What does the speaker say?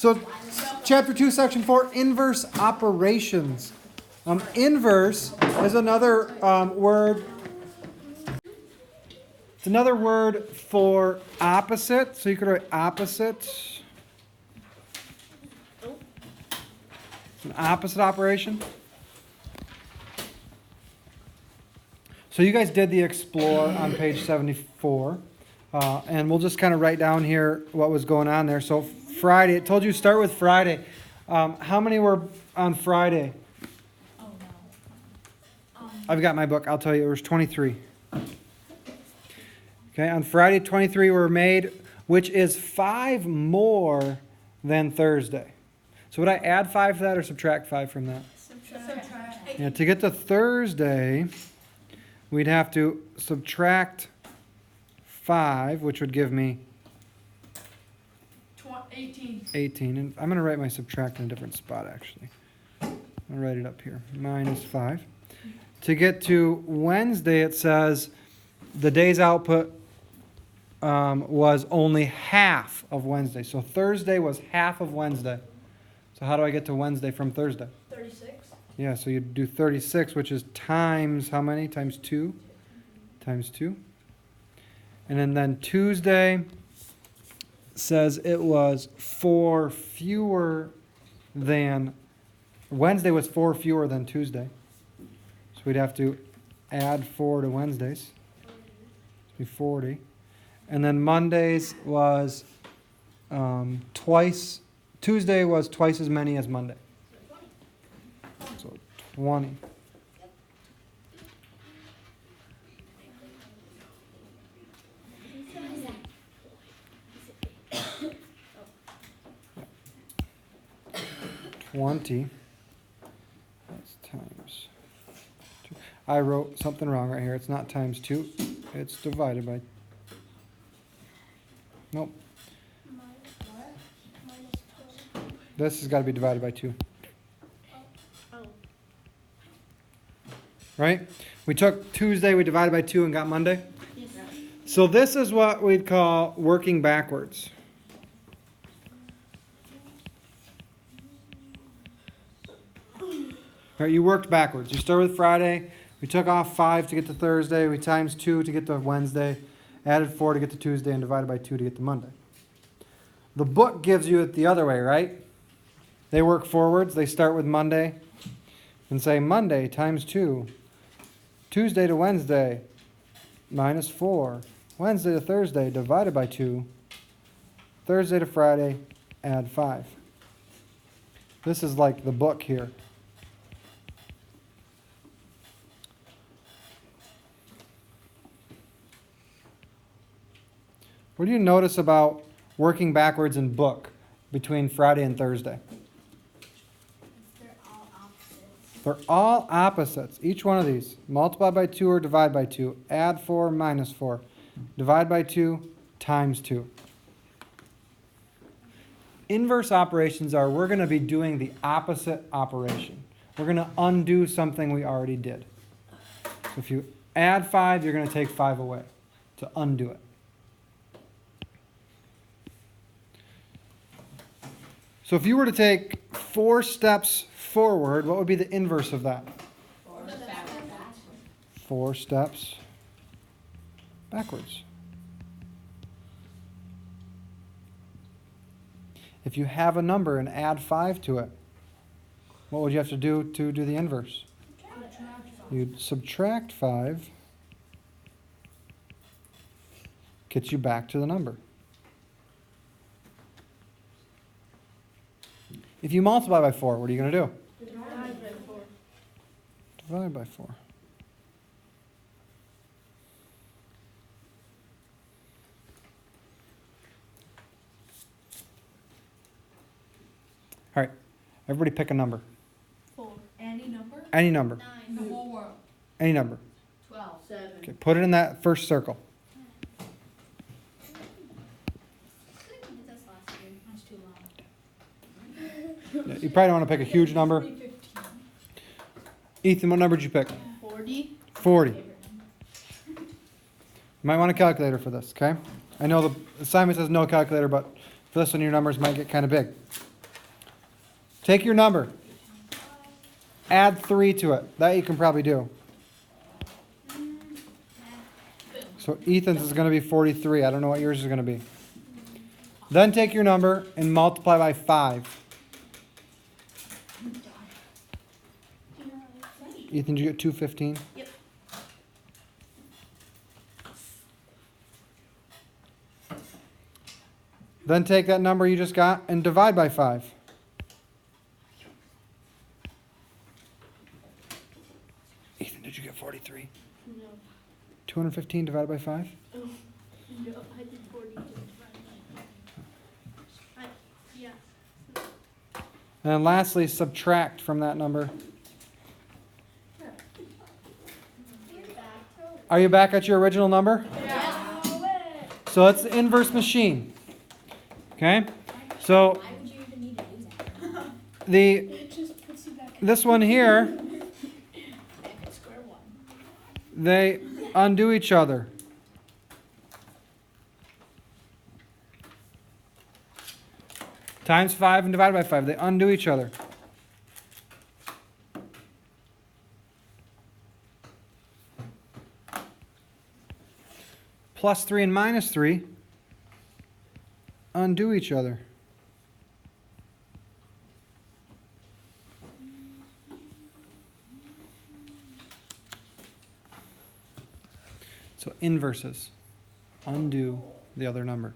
So, chapter 2, section 4, inverse operations. Inverse is another word. It's another word for opposite. So you could write opposite. It's an opposite operation. So you guys did the Explore on page 74. And we'll just kind of write down here what was going on there. So Friday, it told you to start with Friday. How many were on Friday? Oh, no. I've got my book. I'll tell you, it was 23. Okay, on Friday, 23 were made, which is 5 more than Thursday. So would I add 5 to that or subtract 5 from that? Subtract. Yeah, to get to Thursday, we'd have to subtract 5, which would give me 18. 18. And I'm going to write my subtract in a different spot, actually. I'm going to write it up here. Minus 5. To get to Wednesday, it says the day's output was only half of Wednesday. So Thursday was half of Wednesday. So how do I get to Wednesday from Thursday? 36. Yeah, so you do 36, which is times how many? Times 2. Times 2. And then Tuesday says it was 4 fewer than, Wednesday was 4 fewer than Tuesday. So we'd have to add 4 to Wednesday's. It'd be 40. And then Monday's was twice, Tuesday was twice as many as Monday. So 20. That's times 2. I wrote something wrong right here. It's not times 2. It's divided by. Nope. This has got to be divided by 2. Right? We took Tuesday, we divided by 2 and got Monday. Yes. So this is what we'd call working backwards. All right, you worked backwards. You start with Friday. We took off 5 to get to Thursday. We times 2 to get to Wednesday. Added 4 to get to Tuesday and divided by 2 to get to Monday. The book gives you it the other way, right? They work forwards. They start with Monday and say Monday times 2. Tuesday to Wednesday minus 4. Wednesday to Thursday divided by 2. Thursday to Friday add 5. This is like the book here. What do you notice about working backwards in book between Friday and Thursday? They're all opposites. They're all opposites. Each one of these. Multiply by 2 or divide by 2. Add 4 minus 4. Divide by 2 times 2. Inverse operations are we're going to be doing the opposite operation. We're going to undo something we already did. So if you add 5, you're going to take 5 away to undo it. So if you were to take 4 steps forward, what would be the inverse of that? 4 steps backwards. If you have a number and add 5 to it, what would you have to do the inverse? You'd subtract 5, gets you back to the number. If you multiply by 4, what are you going to do? Divide by 4. Divide by 4. All right. Everybody pick a number. 4. Any number? Any number. 9. In the whole world. Any number. 12. 7. Okay. Put it in that first circle. That's too long. Yeah, you probably don't want to pick a huge number. 15. Ethan, what number did you pick? 40. 40. You might want a calculator for this, okay? I know the assignment says no calculator, but for this one, your numbers might get kind of big. Take your number. Add 3 to it. That you can probably do. So Ethan's is going to be 43. I don't know what yours is going to be. Then take your number and multiply by 5. Ethan, did you get 215? Yep. Then take that number you just got and divide by 5. Ethan, did you get 43? No. 215 divided by 5? Oh, no, I did 42. Yeah. And then lastly, subtract from that number. Are you back at your original number? Yeah. So it's the inverse machine. Okay? So Why would you even need to do that? this one here, Back at square one. they undo each other. Times 5 and divided by 5. They undo each other. Plus 3 and minus 3 undo each other. So inverses undo the other number.